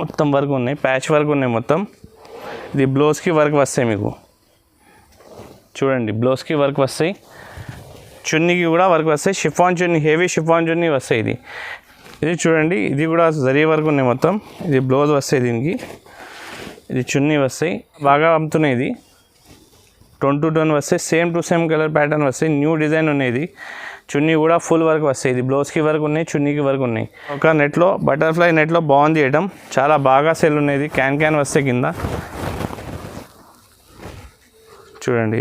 మొత్తం వర్క్ ఉన్నాయి, patch work ఉన్నాయి మొత్తం. ఇది బ్లౌజ్కి వర్క్ వస్తాయి మీకు చూడండి, బ్లౌజ్కి వర్క్ వస్తాయి, చున్నీకి కూడా వర్క్ వస్తాయి. షిఫాన్ చున్నీ, హెవీ షిఫాన్ చున్నీ వస్తాయి. ఇది చూడండి, ఇది కూడా జరీ వర్క్ ఉన్నాయి మొత్తం. ఇది బ్లౌజ్ వస్తాయి, దీనికి ఇది చున్నీ వస్తాయి. బాగా అమ్ముతున్నాయి. ఇది 2 to 10 వస్తాయి, same to same colour pattern వస్తాయి. న్యూ డిజైన్ ఉన్నాయి. చున్నీ కూడా ఫుల్ వర్క్ వస్తాయి. ఇది బ్లౌజ్కి వర్క్ ఉన్నాయి, చున్నీకి వర్క్ ఉన్నాయి. ఒక నెట్లో బటర్ఫ్లై నెట్లో బాగుంది ఐటమ్, చాలా బాగా సెల్ ఉన్నాయి. క్యాన్ వస్తాయి కింద చూడండి.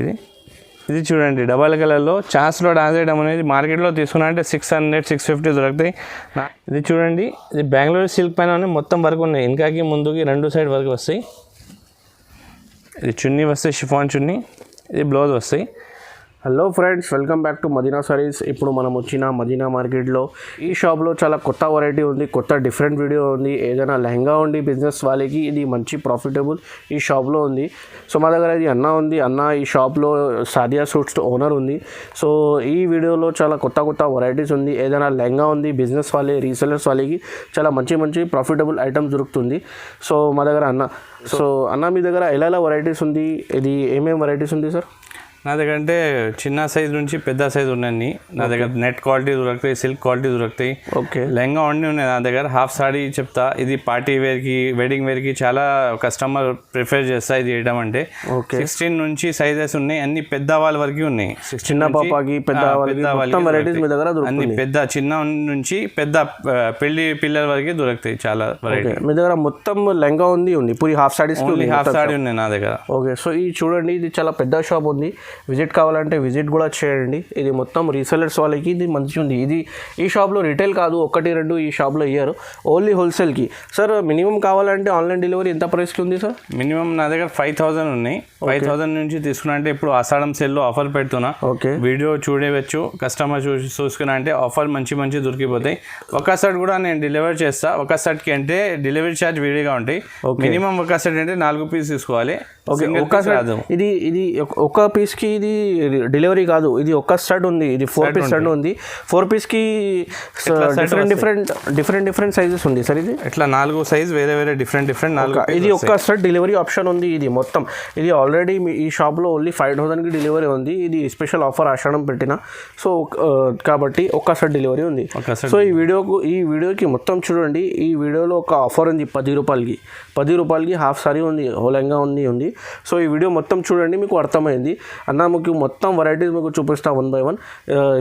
ఇది చూడండి, డబల్ కలర్లో ఛాన్స్లో డాన్స్ చేయడం అనేది మార్కెట్లో తీసుకున్నా అంటే 600-650 దొరుకుతాయి. ఇది చూడండి, ఇది బెంగళూరు సిల్క్ పైన మొత్తం వర్క్ ఉన్నాయి. ఇంకాకి ముందుకి 2 సైడ్ వర్క్ వస్తాయి. ఇది చున్నీ వస్తాయి, షిఫాన్ చున్నీ. ఇది బ్లౌజ్ వస్తాయి. Hello friends, welcome back to Madina sarees. ఇప్పుడు మనం వచ్చిన మదీనా మార్కెట్లో ఈ షాప్లో చాలా కొత్త వెరైటీ ఉంది, కొత్త డిఫరెంట్ వీడియో ఉంది. ఏదైనా లెహంగా ఉండి బిజినెస్ వాళ్ళకి ఇది మంచి ప్రాఫిటబుల్ ఈ షాప్లో ఉంది. సో మా దగ్గర ఇది అన్న ఉంది. అన్న ఈ షాప్లో సాదియా సూట్స్ ఓనర్ ఉంది. సో ఈ వీడియోలో చాలా కొత్త వెరైటీస్ ఉంది. ఏదైనా లెహంగా ఉంది బిజినెస్ వాళ్ళే, రీసెలర్స్ వాళ్ళకి చాలా మంచి ప్రాఫిటబుల్ ఐటమ్స్ దొరుకుతుంది. సో మా దగ్గర అన్న మీ దగ్గర ఎలా వెరైటీస్ ఉంది, ఇది ఏమేమి వెరైటీస్ ఉంది సార్? నా దగ్గర అంటే చిన్న సైజు నుంచి పెద్ద సైజు ఉన్నాయి. నా దగ్గర నెట్ క్వాలిటీ దొరుకుతాయి, సిల్క్ క్వాలిటీ దొరుకుతాయి. ఓకే, లెహంగా అన్నీ ఉన్నాయి నా దగ్గర. హాఫ్ సారీ చెప్తా, ఇది పార్టీ వేర్కి, వెడ్డింగ్ వేర్కి చాలా కస్టమర్ ప్రిఫర్ చేస్తా ఇది వేయడం అంటే. 16 నుంచి సైజెస్ ఉన్నాయి, అన్ని పెద్ద వాళ్ళ వరకు ఉన్నాయి. చిన్న పాపకి పెద్ద వెరైటీస్ మీ దగ్గర అన్ని పెద్ద చిన్న నుంచి పెద్ద పెళ్లి పిల్లల వరకు దొరుకుతాయి చాలా వెరైటీ. మీ దగ్గర మొత్తం లెహంగా ఉంది puri half saris, half sorry ఉన్నాయి నా దగ్గర. ఓకే, సో ఇది చూడండి, ఇది చాలా పెద్ద షాప్ ఉంది. విజిట్ కావాలంటే విజిట్ కూడా చేయండి. ఇది మొత్తం రీసెలర్స్ వాళ్ళకి ఇది మంచిగా ఉంది. ఇది ఈ షాప్లో రిటైల్ కాదు, 1-2 ఈ షాప్లో ఇయ్యారు, ఓన్లీ హోల్సేల్కి. సార్ మినిమం కావాలంటే ఆన్లైన్ డెలివరీ ఎంత ప్రైస్కి ఉంది సార్? మినిమం నా దగ్గర 5000 ఉన్నాయి. 5000 నుంచి తీసుకున్నా అంటే ఇప్పుడు ఆషాఢం సేల్లో ఆఫర్ పెడుతున్నా. ఓకే, వీడియో చూడవచ్చు, కస్టమర్ చూసుకున్నా అంటే ఆఫర్ మంచి దొరికిపోతాయి. ఒక సెట్ కూడా నేను డెలివరీ చేస్తా. ఒక సెట్కి అంటే డెలివరీ ఛార్జ్ విడిగా ఉంటాయి. మినిమం ఒక సెట్ అంటే 4 పీస్ తీసుకోవాలి. ఓకే, ఒక సెట్ ఇది ఒక పీస్కి ఇది డెలివరీ కాదు, ఇది ఒక సెట్ ఉంది. ఇది 4 పీస్ సెట్ ఉంది. 4 పీస్కి డిఫరెంట్ సైజెస్ ఉంది సార్. ఇది ఇట్లా 4 సైజ్ వేరే డిఫరెంట్ 4. ఇది ఒక సెట్ డెలివరీ ఆప్షన్ ఉంది. ఇది మొత్తం ఇది ఆల్రెడీ ఈ షాప్లో ఓన్లీ 5000కి డెలివరీ ఉంది. ఇది స్పెషల్ ఆఫర్ ఆషాఢం పెట్టిన, సో కాబట్టి ఒక సెట్ డెలివరీ ఉంది. సో ఈ వీడియోకి మొత్తం చూడండి. ఈ వీడియోలో ఒక ఆఫర్ ఉంది 10 రూపాయలకి హాఫ్ సారీ ఉంది, హోలంగా ఉంది. సో ఈ వీడియో మొత్తం చూడండి, మీకు అర్థమైంది. అన్న మీకు మొత్తం వెరైటీస్ మీకు చూపిస్తా 1 by 1.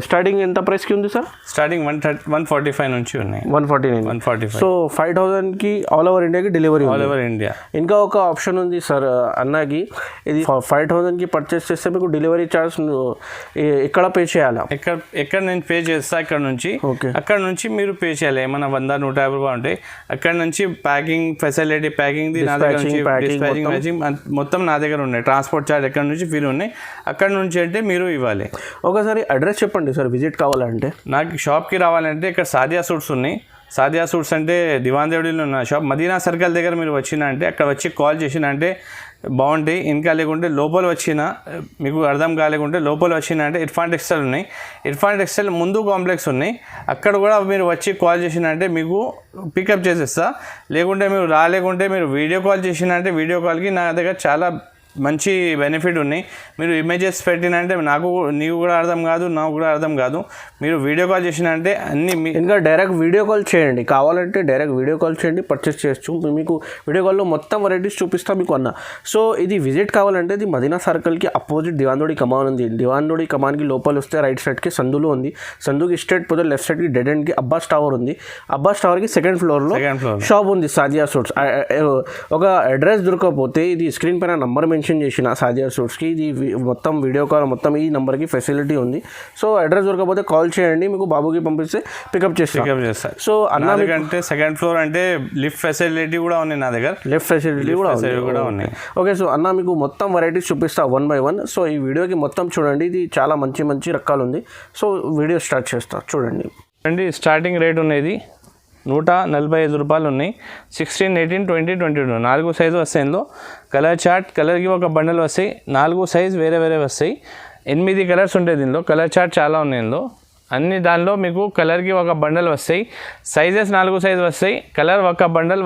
స్టార్టింగ్ ఎంత ప్రైస్కి ఉంది సార్? స్టార్టింగ్ 145 నుంచి ఉన్నాయి. 145. సో 5000కి ఆల్ ఓవర్ ఇండియాకి డెలివరీ, ఆల్ ఓవర్ ఇండియా. ఇంకా ఒక ఆప్షన్ ఉంది సార్ అన్నకి, ఇది 5000కి పర్చేస్ చేస్తే మీకు డెలివరీ ఛార్జ్ ఎక్కడ పే చేయాలా? ఎక్కడ నేను పే చేస్తా, ఇక్కడ నుంచి. అక్కడ నుంచి మీరు పే చేయాలి. ఏమైనా 100-150 రూపాయలు ఉంటాయి. అక్కడ నుంచి ప్యాకింగ్ ఫెసిలిటీ, ప్యాకింగ్ మొత్తం నా దగ్గర ఉన్నాయి. ట్రాన్స్పోర్ట్ ఛార్జ్ ఎక్కడ నుంచి ఫ్రీ ఉన్నాయి. అక్కడ నుంచి అంటే మీరు ఇవ్వాలి. ఒకసారి అడ్రస్ చెప్పండి సార్, విజిట్ కావాలంటే. నాకు షాప్కి రావాలంటే ఇక్కడ సాదియా సూట్స్ ఉన్నాయి. సాదియా సూట్స్ అంటే దివాన్ దేవుడిలో ఉన్న షాప్. మదీనా సర్కిల్ దగ్గర మీరు వచ్చినంటే అక్కడ వచ్చి కాల్ చేసినంటే బాగుంటాయి. ఇంకా లేకుంటే లోపల వచ్చిన మీకు అర్థం కాలేకుంటే లోపల వచ్చిన అంటే ఇర్ఫాన్ టెక్స్టైల్ ఉన్నాయి. ఇర్ఫాన్ టెక్స్టైల్ ముందు కాంప్లెక్స్ ఉన్నాయి. అక్కడ కూడా మీరు వచ్చి కాల్ చేసినంటే మీకు పికప్ చేసేస్తా. లేకుంటే మీరు రాలేకుంటే మీరు వీడియో కాల్ చేసినంటే వీడియో కాల్కి నా దగ్గర చాలా మంచి బెనిఫిట్ ఉన్నాయి. మీరు ఇమేజెస్ పెట్టినంటే నీకు కూడా అర్థం కాదు, నాకు కూడా అర్థం కాదు. మీరు వీడియో కాల్ చేసినంటే అన్ని ఇంకా డైరెక్ట్ వీడియో కాల్ చేయండి. కావాలంటే డైరెక్ట్ వీడియో కాల్ చేయండి, పర్చేస్ చేయొచ్చు. మీకు వీడియో కాల్లో మొత్తం వెరైటీస్ చూపిస్తా మీకు అన్న. సో ఇది విజిట్ కావాలంటే ఇది మదీనా సర్కిల్కి అపోజిట్ దివాన్దోడి కమాన్ ఉంది. దివాన్దోడి కమాన్కి లోపల వస్తే రైట్ సైడ్కి సందులో ఉంది. సందుకి స్ట్రైట్ పోతే లెఫ్ట్ సైడ్కి డెడ్ ఎండ్కి అబ్బాస్ టవర్ ఉంది. అబ్బాస్ టవర్కి సెకండ్ ఫ్లోర్లో షాప్ ఉంది సాదియా సూట్స్. ఒక అడ్రస్ దొరకకపోతే ఇది స్క్రీన్ పైన నంబర్ మెన్షన్ చేసిన సాదియా సూట్స్కి, ఇది మొత్తం వీడియో కాల్ మొత్తం ఈ నెంబర్కి ఫెసిలిటీ ఉంది. సో అడ్రస్ దొరకకపోతే కాల్ చేయండి, మీకు బాబుకి పంపిస్తే పికప్ చేస్తారు. సో అంటే సెకండ్ ఫ్లోర్ అంటే లిఫ్ట్ ఫెసిలిటీ కూడా ఉంది నా దగ్గర. లిఫ్ట్ ఫెసిలిటీ కూడా ఉన్నాయి. ఓకే, సో అన్న మీకు మొత్తం వెరైటీస్ చూపిస్తా 1 by 1. సో ఈ వీడియోకి మొత్తం చూడండి, ఇది చాలా మంచి రకాలు ఉంది. సో వీడియో స్టార్ట్ చేస్తా చూడండి. స్టార్టింగ్ రేట్ ఉన్నది 145 రూపాయలు ఉన్నాయి. 16, 18, 20, 22 4 సైజు వస్తాయి. ఇందులో కలర్ చార్ట్, కలర్కి ఒక బండల్ వస్తాయి. 4 సైజు వేరే వస్తాయి. 8 కలర్స్ ఉంటాయి దీనిలో. కలర్ చార్ట్ చాలా ఉన్నాయి ఇందులో. అన్ని దానిలో మీకు కలర్కి ఒక బండల్ వస్తాయి. సైజెస్ 4 సైజు వస్తాయి. కలర్ ఒక బండల్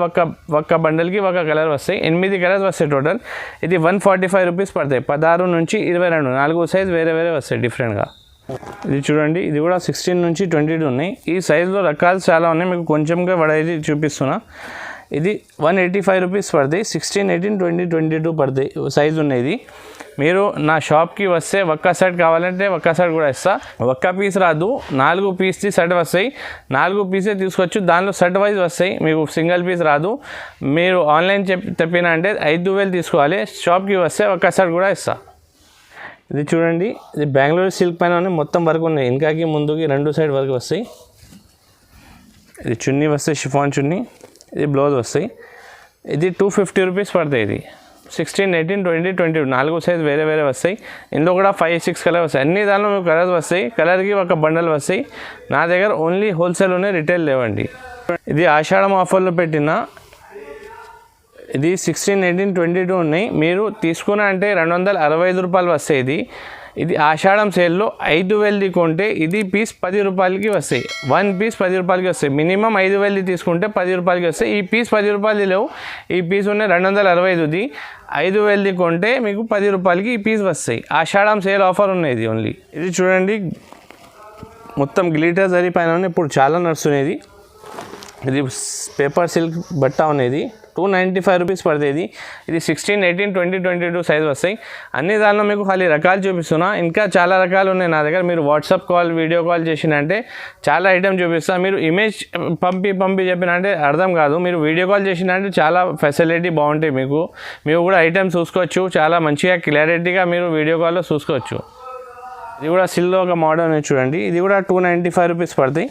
ఒక్క బండల్కి ఒక కలర్ వస్తాయి. 8 కలర్స్ వస్తాయి టోటల్. ఇది 145 రూపీస్ పడతాయి. 16 నుంచి 22 4 సైజు వేరే వేరే వస్తాయి డిఫరెంట్గా. ఇది చూడండి, ఇది కూడా 16 నుంచి 22 ఉన్నాయి. ఈ సైజులో రకాలు చాలా ఉన్నాయి. మీకు కొంచెంగా వడైతే చూపిస్తున్నా. ఇది 185 రూపీస్ పడతాయి. 16, 18, 20, 22 పడతాయి సైజు ఉన్నాయి. మీరు నా షాప్కి వస్తే ఒక్క సెట్ కావాలంటే ఒక్క సెట్ కూడా ఇస్తా. ఒక్క పీస్ రాదు, 4 పీస్ది సెట్ వస్తాయి. 4 పీసే తీసుకోవచ్చు. దానిలో సెట్ వైజ్ వస్తాయి, మీకు సింగిల్ పీస్ రాదు. మీరు ఆన్లైన్ చెప్పిన అంటే 5,000 తీసుకోవాలి. షాప్కి వస్తే ఒక్క సెట్ కూడా ఇస్తా. ఇది చూడండి, ఇది బెంగళూరు సిల్క్ పైన మొత్తం వర్క్ ఉన్నాయి. ఇంకాకి ముందుకి 2 సైడ్ వర్క్ వస్తాయి. ఇది చున్నీ వస్తాయి, షిఫాన్ చున్నీ. ఇది బ్లౌజ్ వస్తాయి. ఇది 250 రూపీస్ పడతాయి. ఇది 16, 18, 20, 22 4 సైజు వేరే వేరే వస్తాయి. ఇందులో కూడా 5, 6 కలర్ వస్తాయి. అన్ని దానిలో మీకు కలర్స్ వస్తాయి. కలర్కి ఒక బండల్ వస్తాయి. నా దగ్గర ఓన్లీ హోల్సేల్ ఉన్నాయి, రిటైల్ లేవండి. ఇది ఆషాఢం ఆఫర్లో పెట్టిన. ఇది 16, 18, 22 ఉన్నాయి. మీరు తీసుకున్న అంటే 265 రూపాయలు వస్తాయి. ఇది ఆషాఢం సేల్లో 5,000 కొంటే ఇది పీస్ 10 రూపాయలకి వస్తాయి. 1 పీస్ 10 రూపాయలకి వస్తాయి. మినిమం 5,000 తీసుకుంటే 10 రూపాయలకి వస్తాయి. ఈ పీస్ 10 రూపాయలు లేవు. ఈ పీస్ ఉన్నాయి 265ది. 5,000 కొంటే మీకు 10 రూపాయలకి ఈ పీస్ వస్తాయి. ఆషాఢం సేల్ ఆఫర్ ఉన్నాయి ఇది ఓన్లీ. ఇది చూడండి, మొత్తం గ్లిటర్ జరీ పైన ఇప్పుడు చాలా నడుస్తున్నది. ఇది పేపర్ సిల్క్ బట్ట ఉన్నది. 295 రూపీస్ పడుతుంది. ఇది 16, 18, 20, 22 సైజ్ వస్తాయి. అన్ని దానిలో మీకు ఖాళీ రకాలు చూపిస్తున్నా. ఇంకా చాలా రకాలు ఉన్నాయి నా దగ్గర. మీరు వాట్సాప్ కాల్, వీడియో కాల్ చేసినంటే చాలా ఐటమ్ చూపిస్తా. మీరు ఇమేజ్ పంపి చెప్పినంటే అర్థం కాదు. మీరు వీడియో కాల్ చేసినంటే చాలా ఫెసిలిటీ బాగుంటాయి. మీరు కూడా ఐటమ్ చూసుకోవచ్చు. చాలా మంచిగా క్లారిటీగా మీరు వీడియో కాల్లో చూసుకోవచ్చు. ఇది కూడా సిల్లో ఒక మోడల్ ఉంది చూడండి. ఇది కూడా 295 రూపీస్ పడుతుంది.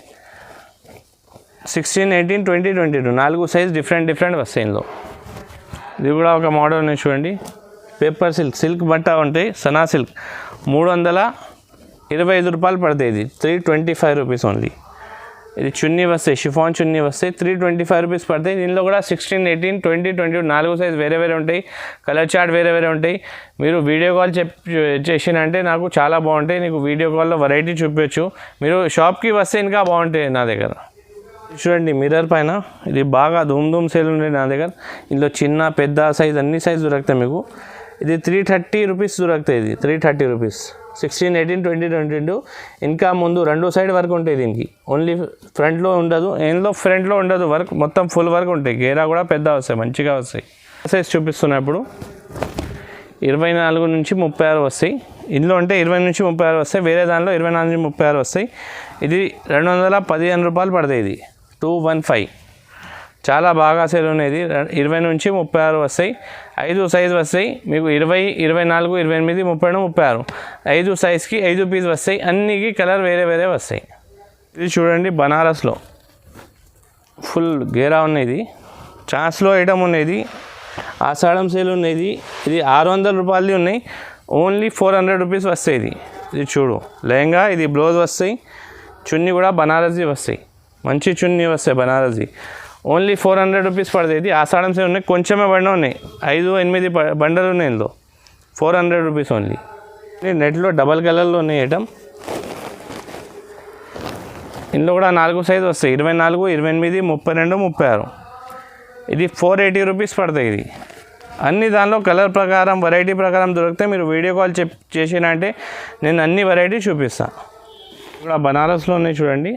16, 18, 20, 22 4 సైజ్ డిఫరెంట్ వస్తాయి ఇందులో. ఇది కూడా ఒక మోడల్ ఉంది చూడండి. పేపర్ సిల్క్ బట్ట ఉంటాయి, సనా సిల్క్ 325 రూపాయలు పడతాయి. ఇది 325 రూపీస్ ఓన్లీ. ఇది చున్నీ వస్తాయి, షిఫాన్ చున్నీ వస్తాయి. 325 రూపీస్ పడతాయి. దీనిలో కూడా 16, 18, 20, 22 4 సైజ్ వేరే వేరే ఉంటాయి. కలర్ చార్ట్ వేరే వేరే ఉంటాయి. మీరు వీడియో కాల్ చేసినంటే నాకు చాలా బాగుంటాయి. నీకు వీడియో కాల్లో వెరైటీ చూపించచ్చు. మీరు షాప్కి వస్తే ఇంకా బాగుంటాయి నా దగ్గర. చూడండి, మిర్రర్ పైన ఇది బాగా ధూమ్ సేల్ ఉండే నా దగ్గర. ఇందులో చిన్న పెద్ద సైజ్ అన్ని సైజు దొరుకుతాయి మీకు. ఇది 330 రూపీస్ దొరుకుతాయి. ఇది 330 రూపీస్. 16, 18, 20, 22 ఇంకా ముందు 2 సైడ్ వర్క్ ఉంటాయి దీనికి. ఓన్లీ ఫ్రంట్లో ఉండదు. ఫ్రంట్లో ఉండదు వర్క్, మొత్తం ఫుల్ వర్క్ ఉంటాయి. గేరా కూడా పెద్ద వస్తాయి, మంచిగా వస్తాయి. సైజ్ చూపిస్తున్నప్పుడు 24 నుంచి 36 వస్తాయి. ఇందులో అంటే 20 నుంచి 36 వస్తాయి. వేరే దానిలో 24 నుంచి 36 వస్తాయి. ఇది 215 రూపాయలు పడతాయి. ఇది 215 చాలా బాగా సేల్ ఉన్నది. 20 నుంచి 36 వస్తాయి. 5 సైజు వస్తాయి మీకు. 20, 24, 28, 32, 36 5 సైజ్కి 5 పీస్ వస్తాయి. అన్నికి కలర్ వేరే వేరే వస్తాయి. ఇది చూడండి, బనారస్లో ఫుల్ గేరా ఉన్నది. ఛాన్స్లో ఐటమ్ ఉన్నది. ఆషాఢం సేల్ ఉన్నది. ఇది 600 రూపాయలది ఉన్నాయి. ఓన్లీ 400 రూపీస్ వస్తాయి. ఇది చూడు, లెహంగా. ఇది బ్లౌజ్ వస్తాయి. చున్నీ కూడా బనారస్ది వస్తాయి. మంచి చున్నీ వస్తాయి బనారస్ది. ఓన్లీ 400 రూపీస్ పడతాయి. ఇది ఆషాఢం సేల్ ఉన్నాయి. కొంచెమే బండ ఉన్నాయి. 5, 8 బండలు ఉన్నాయి ఇందులో. 400 రూపీస్ ఓన్లీ. నెట్లో డబల్ కలర్లో ఉన్నాయి ఐటమ్. ఇందులో కూడా 4 సైజు వస్తాయి. 24, 28, 32, 36 ఇది 480 రూపీస్ పడతాయి. ఇది అన్ని దానిలో కలర్ ప్రకారం, వెరైటీ ప్రకారం దొరికితే మీరు వీడియో కాల్ చేసినంటే నేను అన్ని వెరైటీ చూపిస్తాను. కూడా బనారస్లో ఉన్నాయి చూడండి.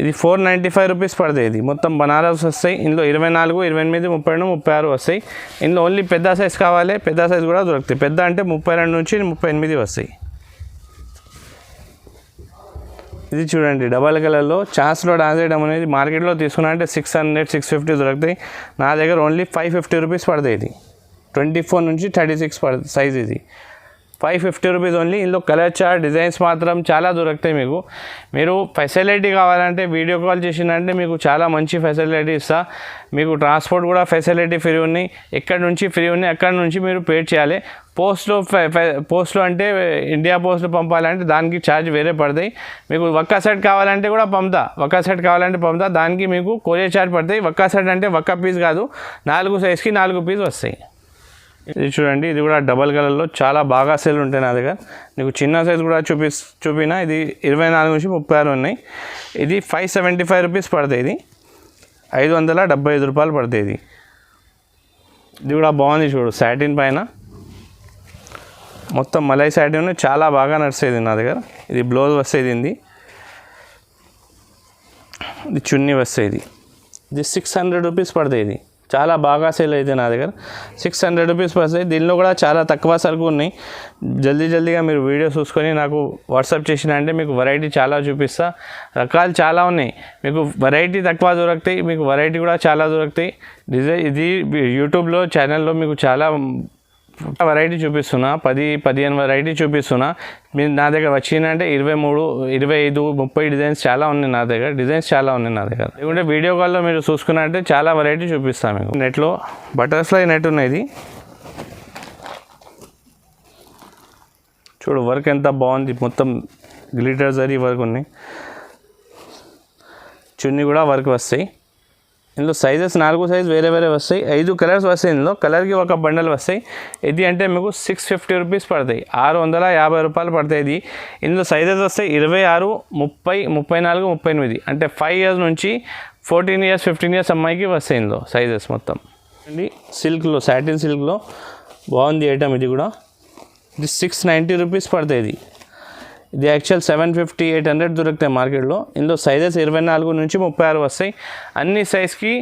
ఇది 495 రూపీస్ పడతాయి. ఇది మొత్తం బనారస్ వస్తాయి. ఇందులో 24, 28, 32, 36 వస్తాయి. ఇందులో ఓన్లీ పెద్ద సైజ్ కావాలి, పెద్ద సైజ్ కూడా దొరుకుతాయి. పెద్ద అంటే 32 నుంచి 38 వస్తాయి. ఇది చూడండి, డబల్ కలర్లో ఛాన్స్లో డాన్స్ చేయడం అనేది మార్కెట్లో తీసుకున్నా అంటే 600, 650 దొరుకుతాయి. నా దగ్గర ఓన్లీ 550 రూపీస్ పడతాయి. ఇది 24 నుంచి 36 సైజ్. ఇది 550 రూపీస్ ఓన్లీ. ఇందులో కలర్ చార్ట్, డిజైన్స్ మాత్రం చాలా దొరుకుతాయి మీకు. మీరు ఫెసిలిటీ కావాలంటే వీడియో కాల్ చేసినంటే మీకు చాలా మంచి ఫెసిలిటీ ఇస్తా. మీకు ట్రాన్స్పోర్ట్ కూడా ఫెసిలిటీ ఫ్రీ ఉన్నాయి. ఎక్కడి నుంచి ఫ్రీ ఉన్నాయి అక్కడి నుంచి మీరు పే చేయాలి. పోస్ట్లో అంటే ఇండియా పోస్ట్లో పంపాలంటే దానికి ఛార్జ్ వేరే పడతాయి. మీకు ఒక్క సెట్ కావాలంటే కూడా పంపుతా. దానికి మీకు కొరియర్ ఛార్జ్ పడతాయి. ఒక్క సెట్ అంటే ఒక్క పీస్ కాదు, 4 సైజ్కి 4 పీస్ వస్తాయి. ఇది చూడండి, ఇది కూడా డబల్ కలర్లో చాలా బాగా సేల్ ఉంటాయి నా దగ్గర. నీకు చిన్న సైజ్ కూడా చూపినా ఇది 24 నుంచి 36 ఉన్నాయి. ఇది 575 రూపీస్ పడుతుంది. ఇది 575 రూపాయలు పడుతుంది. ఇది కూడా బాగుంది చూడు, సాటిన్ పైన మొత్తం మలై సాటిన్ చాలా బాగా నడిచేది నా దగ్గర. ఇది బ్లౌజ్ వస్తుంది, ఇది చున్నీ వస్తుంది. ఇది 600 రూపీస్ పడుతుంది. ఇది చాలా బాగా సేల్ అయితే నా దగ్గర 600 రూపీస్ పడుతుంది. దీనిలో కూడా చాలా తక్కువ సరుకు ఉన్నాయి. జల్దీగా మీరు వీడియో చూసుకొని నాకు వాట్సాప్ చేసిన అంటే మీకు వెరైటీ చాలా చూపిస్తా. రకాలు చాలా ఉన్నాయి. మీకు వెరైటీ తక్కువ దొరుకుతాయి, మీకు వెరైటీ కూడా చాలా దొరుకుతాయి. ఇది యూట్యూబ్లో ఛానల్లో మీకు చాలా వెరైటీ చూపిస్తున్నా, 10-15 వెరైటీ చూపిస్తున్నా. మీరు నా దగ్గర వచ్చిందంటే 23, 25, 30 డిజైన్స్ చాలా ఉన్నాయి నా దగ్గర. లేకుంటే వీడియో కాల్లో మీరు చూసుకున్నట్టే చాలా వెరైటీ చూపిస్తాను మీకు. నెట్లో బటర్ఫ్లై నెట్ ఉన్నది చూడు, వర్క్ ఎంత బాగుంది. మొత్తం గ్లిటర్ జరీ వర్క్ ఉన్నాయి. చున్నీ కూడా వర్క్ వస్తాయి. ఇందులో సైజెస్ 4 సైజ్ వేరే వస్తాయి. 5 కలర్స్ వస్తాయి. ఇందులో కలర్కి ఒక బండల్ వస్తాయి. ఇది అంటే మీకు 650 రూపీస్ పడతాయి, 650 రూపాయలు పడతాయి. ఇది ఇందులో సైజెస్ వస్తాయి 26, 30, 34, 38. అంటే 5 ఇయర్స్ నుంచి 14 ఇయర్స్ 15 ఇయర్స్ అమ్మాయికి వస్తాయి ఇందులో సైజెస్ మొత్తం. అండి సిల్క్లో, సాటిన్ సిల్క్లో బాగుంది ఐటమ్. ఇది కూడా ఇది 690 రూపీస్ పడుతుంది. ఇది యాక్చువల్ 750, 800 దొరుకుతాయి మార్కెట్లో. ఇందులో సైజెస్ 24 నుంచి 36 వస్తాయి. అన్ని సైజ్కి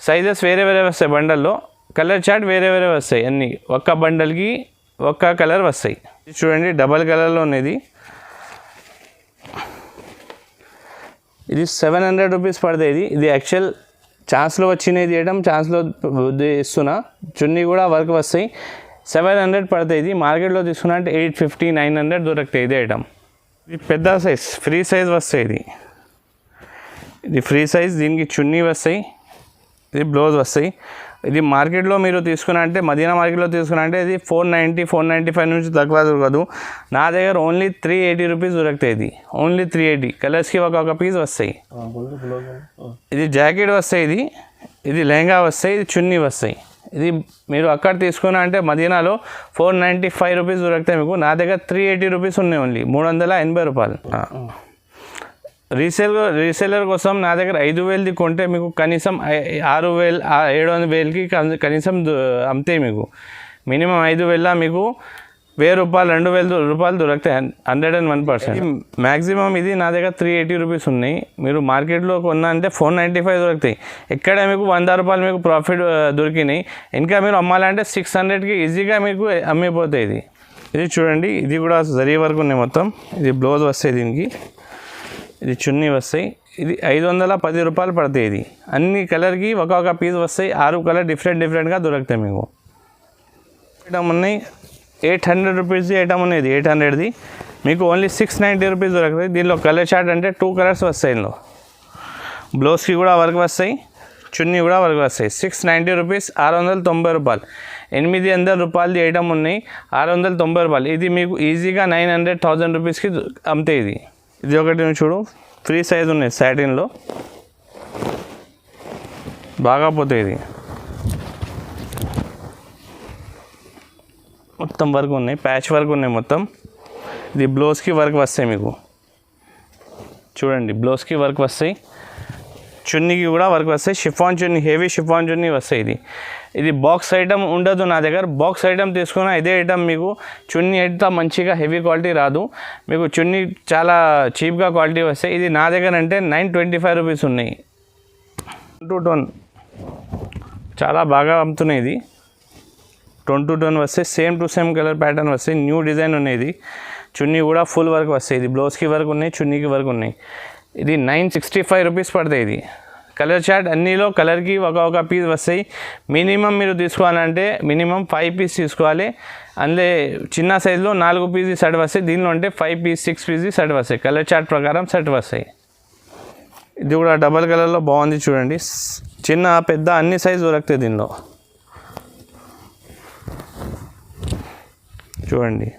సైజెస్ వేరే వస్తాయి. బండల్లో కలర్ చార్ట్ వేరే వస్తాయి. అన్నీ ఒక్క బండల్కి ఒక్క కలర్ వస్తాయి. ఇది చూడండి, డబల్ కలర్లో ఉన్నది. ఇది 700 రూపీస్ పడుతుంది. ఇది యాక్చువల్ ఛాన్స్లో వచ్చినది ఐటమ్, ఛాన్స్లో ఇస్తున్నా. చున్నీ కూడా వర్క్ వస్తాయి. 700 పడుతుంది. ఇది మార్కెట్లో తీసుకున్నా అంటే 850, 900 దొరుకుతాయి ఇది ఐటమ్. ఇది పెద్ద సైజ్, ఫ్రీ సైజ్ వస్తాయి. ఇది ఫ్రీ సైజ్. దీనికి చున్నీ వస్తాయి, ఇది బ్లౌజ్ వస్తాయి. ఇది మార్కెట్లో మీరు తీసుకున్నా అంటే, మదీనా మార్కెట్లో తీసుకున్నా అంటే ఇది 490, 495 నుంచి తక్కువ దొరకదు. నా దగ్గర ఓన్లీ 380 రూపీస్ దొరుకుతాయి. ఇది ఓన్లీ 380. కలర్స్కి ఒక పీస్ వస్తాయి. ఇది జాకెట్ వస్తాయి. ఇది లెహంగా వస్తాయి. ఇది చున్నీ వస్తాయి. ఇది మీరు అక్కడ తీసుకున్నా అంటే మదీనాలో 495 రూపీస్ దొరుకుతాయి మీకు. నా దగ్గర 380 రూపీస్ ఉన్నాయి ఓన్లీ, 380 రూపాయలు. రీసేలర్ కోసం నా దగ్గర 5,000ది కొంటే మీకు కనీసం 6,000, 7,000కి కనీసం అమ్ముతాయి మీకు. మినిమం 5,000 మీకు 1,000 రూపాయలు, 2,000 రూపాయలు దొరుకుతాయి. 101%. మ్యాక్సిమం ఇది నా దగ్గర 380 రూపీస్ ఉన్నాయి. మీరు మార్కెట్లో కొన్నా అంటే 495 దొరుకుతాయి. ఎక్కడ మీకు 100 రూపాయలు మీకు ప్రాఫిట్ దొరికినాయి. ఇంకా మీరు అమ్మాలంటే 600కి ఈజీగా మీకు అమ్మిపోతాయి. ఇది చూడండి, ఇది కూడా జరీ వర్క్ ఉన్నాయి మొత్తం. ఇది బ్లౌజ్ వస్తాయి, దీనికి ఇది చున్నీ వస్తాయి. ఇది 510 రూపాయలు పడతాయి. ఇది అన్ని కలర్కి ఒక పీస్ వస్తాయి. 6 కలర్ డిఫరెంట్గా దొరుకుతాయి మీకు. ఐటమ్ ఉన్నాయి 800 రూపీస్ది ఐటమ్ ఉన్నది. 800ది మీకు ఓన్లీ 690 రూపీస్ దొరుకుతుంది. దీనిలో కలర్ చార్ట్ అంటే 2 కలర్స్ వస్తాయి. ఇందులో బ్లౌజ్కి కూడా వర్క్ వస్తాయి, చున్నీ కూడా వర్క్ వస్తాయి. 690 రూపీస్, 690 రూపాయలు. 800 రూపాయలది ఐటమ్ ఉన్నాయి, 690 రూపాయలు. ఇది మీకు ఈజీగా 900, 1000 రూపీస్కి అమ్ముతాయి. ఇది ఒకటి చూడు, ఫ్రీ సైజ్ ఉన్నాయి సాటిన్లో, బాగా పోతాయి. ఇది మొత్తం వర్క్ ఉన్నాయి, ప్యాచ్ వర్క్ ఉన్నాయి మొత్తం. ఇది బ్లౌజ్కి వర్క్ వస్తాయి మీకు చూడండి, బ్లౌజ్కి వర్క్ వస్తాయి, చున్నీకి కూడా వర్క్ వస్తాయి. షిఫాన్ చున్నీ, హెవీ షిఫాన్ చున్నీ వస్తాయి. ఇది బాక్స్ ఐటమ్ ఉండదు నా దగ్గర. బాక్స్ ఐటమ్ తీసుకున్నా ఇదే ఐటమ్ మీకు చున్నీ అయితే మంచిగా హెవీ క్వాలిటీ రాదు మీకు. చున్నీ చాలా చీప్గా క్వాలిటీ వస్తాయి. ఇది నా దగ్గర అంటే 925 రూపీస్ ఉన్నాయి. 2 టోన్ చాలా బాగా అమ్ముతున్నాయి. ఇది 2 టోన్ వస్తాయి, same to same colour pattern వస్తాయి. న్యూ డిజైన్ ఉన్నాయి. చున్నీ కూడా ఫుల్ వర్క్ వస్తాయి. ఇది బ్లౌజ్కి వర్క్ ఉన్నాయి, చున్నీకి వర్క్ ఉన్నాయి. ఇది 965 రూపీస్ పడతాయి. ఇది కలర్ చార్ట్ అన్నిలో కలర్కి ఒక పీస్ వస్తాయి. మినిమం మీరు తీసుకోవాలంటే మినిమం 5 పీస్ తీసుకోవాలి. అందులో చిన్న సైజులో 4 పీస్ సెట్ వస్తాయి. దీనిలో అంటే 5 పీస్ 6 పీస్ సెట్ వస్తాయి. కలర్ చార్ట్ ప్రకారం సెట్ వస్తాయి. ఇది కూడా డబల్ కలర్లో బాగుంది చూడండి. చిన్న పెద్ద అన్ని సైజు దొరుకుతాయి దీనిలో. చూడండి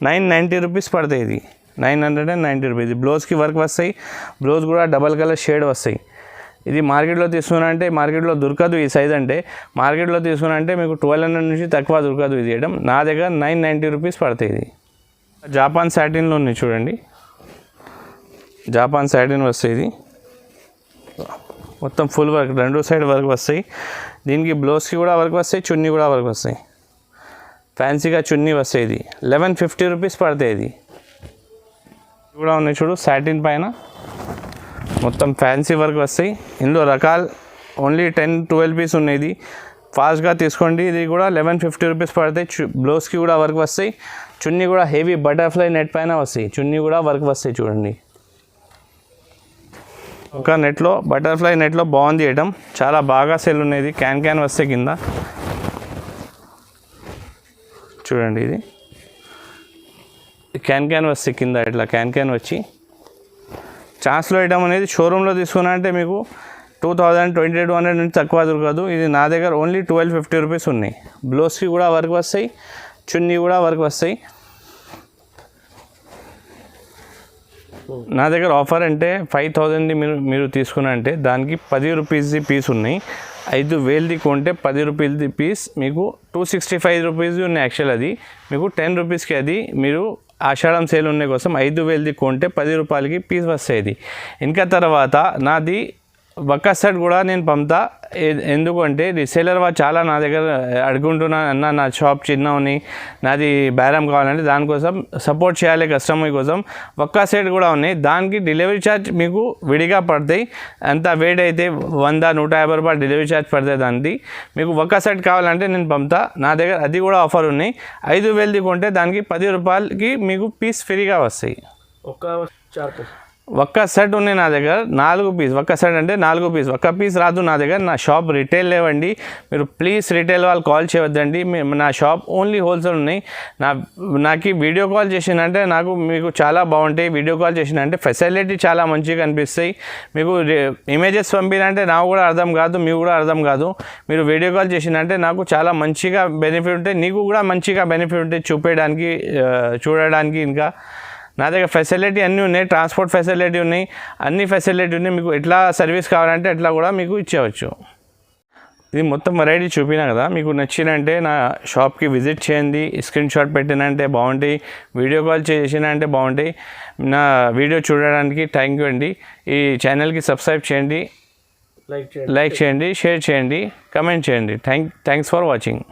990 రూపీస్ పడతాయి. ఇది 990 రూపీస్. బ్లౌజ్కి వర్క్ వస్తాయి. బ్లౌజ్ కూడా డబల్ కలర్ షేడ్ వస్తాయి. ఇది మార్కెట్లో తీసుకున్నారంటే మార్కెట్లో దొరకదు ఈ సైజ్ అంటే. మార్కెట్లో తీసుకున్నారంటే మీకు 1200 నుంచి తక్కువ దొరకదు ఇది ఐటమ్. నా దగ్గర 990 రూపీస్ పడతాయి. ఇది జాపాన్ సాటిన్లో ఉన్నాయి చూడండి. జాపాన్ సాటిన్ వస్తాయి. ఇది మొత్తం ఫుల్ వర్క్, రెండు సైడ్ వర్క్ వస్తాయి. దీనికి బ్లౌజ్కి కూడా వర్క్ వస్తాయి, చున్నీ కూడా వర్క్ వస్తాయి. ఫ్యాన్సీగా చున్నీ వస్తాయి. ఇది 1150 రూపీస్ పడతాయి. ఇది కూడా ఉన్నాయి చూడు, సాటిన్ పైన మొత్తం ఫ్యాన్సీ వర్క్ వస్తాయి. ఇందులో రకాలు ఓన్లీ 10-12 పీస్ ఉన్నాయి. ఇది ఫాస్ట్గా తీసుకోండి. ఇది కూడా 1150 రూపీస్ పడతాయి. బ్లౌజ్కి కూడా వర్క్ వస్తాయి, చున్నీ కూడా హెవీ బటర్ఫ్లై నెట్ పైన వస్తాయి. చున్నీ కూడా వర్క్ వస్తాయి చూడండి. ఒక నెట్లో బటర్ఫ్లై నెట్లో బాగుంది ఐటమ్, చాలా బాగా సెల్ ఉన్నది. క్యాన్ వస్తాయి కింద చూడండి. ఇది క్యాన్ వస్తాయి కింద, ఇట్లా క్యాన్ వచ్చి. ఛాన్స్లో ఐటమ్ అనేది షోరూంలో తీసుకున్నారంటే మీకు 2000-2200 నుంచి తక్కువ దొరకదు. ఇది నా దగ్గర ఓన్లీ 1250 రూపీస్ ఉన్నాయి. బ్లౌజ్కి కూడా వర్క్ వస్తాయి, చున్నీ కూడా వర్క్ వస్తాయి. నా దగ్గర ఆఫర్ అంటే 5000 మీరు తీసుకున్నారంటే దానికి 10 రూపీస్ది పీస్ ఉన్నాయి. 5000ది కొంటే 10 రూపాయలది పీస్ మీకు 265 రూపీస్ ఉన్నాయి. యాక్చువల్ అది మీకు 10 రూపీస్కి అది మీరు ఆషాఢం సేల్ ఉన్న కోసం 5000ది కొంటే 10 రూపాయలకి పీస్ వస్తాయి. ఇంకా తర్వాత నాది ఒక్క సెట్ కూడా నేను పంపుతా. ఎందుకంటే రీసేలర్ వాళ్ళు చాలా నా దగ్గర అడుగుంటున్నా, అన్న నా షాప్ చిన్నవని, నాది బేరం కావాలంటే దానికోసం సపోర్ట్ చేయాలి కస్టమర్ కోసం. ఒక్క సెట్ కూడా ఉన్నాయి, దానికి డెలివరీ ఛార్జ్ మీకు విడిగా పడతాయి. అంత వెయిట్ అయితే 100-150 రూపాయలు డెలివరీ ఛార్జ్ పడతాయి. దానికి మీకు ఒక్క సెట్ కావాలంటే నేను పంపుతా. నా దగ్గర అది కూడా ఆఫర్ ఉన్నాయి. 5000ది కొంటే దానికి 10 రూపాయలకి మీకు పీస్ ఫ్రీగా వస్తాయి. ఒక్క సెట్ ఉన్నాయి నా దగ్గర 4 పీస్. ఒక్క సెట్ అంటే 4 పీస్. ఒక్క పీస్ రాదు నా దగ్గర. నా షాప్ రిటైల్ లేవండి. మీరు ప్లీజ్ రిటైల్ వాళ్ళు కాల్ చేయవద్దండి. నా షాప్ ఓన్లీ హోల్సేల్ ఉన్నాయి. నాకు వీడియో కాల్ చేసినంటే మీకు చాలా బాగుంటాయి. వీడియో కాల్ చేసినంటే ఫెసిలిటీ చాలా మంచిగా అనిపిస్తాయి. మీకు ఇమేజెస్ పంపినంటే నాకు కూడా అర్థం కాదు, మీకు కూడా అర్థం కాదు. మీరు వీడియో కాల్ చేసినంటే నాకు చాలా మంచిగా బెనిఫిట్ ఉంటాయి, నీకు కూడా మంచిగా బెనిఫిట్ ఉంటాయి చూపించడానికి, చూడడానికి. ఇంకా నా దగ్గర ఫెసిలిటీ అన్నీ ఉన్నాయి, ట్రాన్స్పోర్ట్ ఫెసిలిటీ ఉన్నాయి, అన్ని ఫెసిలిటీ ఉన్నాయి. మీకు ఎట్లా సర్వీస్ కావాలంటే అట్లా కూడా మీకు ఇచ్చేవచ్చు. ఇది మొత్తం వెరైటీ చూపినా కదా, మీకు నచ్చినంటే నా షాప్కి విజిట్ చేయండి. స్క్రీన్ షాట్ పెట్టినంటే బాగుంటాయి, వీడియో కాల్ చేసినంటే బాగుంటాయి. నా వీడియో చూడడానికి థ్యాంక్ యూ అండి. ఈ ఛానల్కి సబ్స్క్రైబ్ చేయండి, లైక్ చేయండి, షేర్ చేయండి, కమెంట్ చేయండి. Thanks for watching.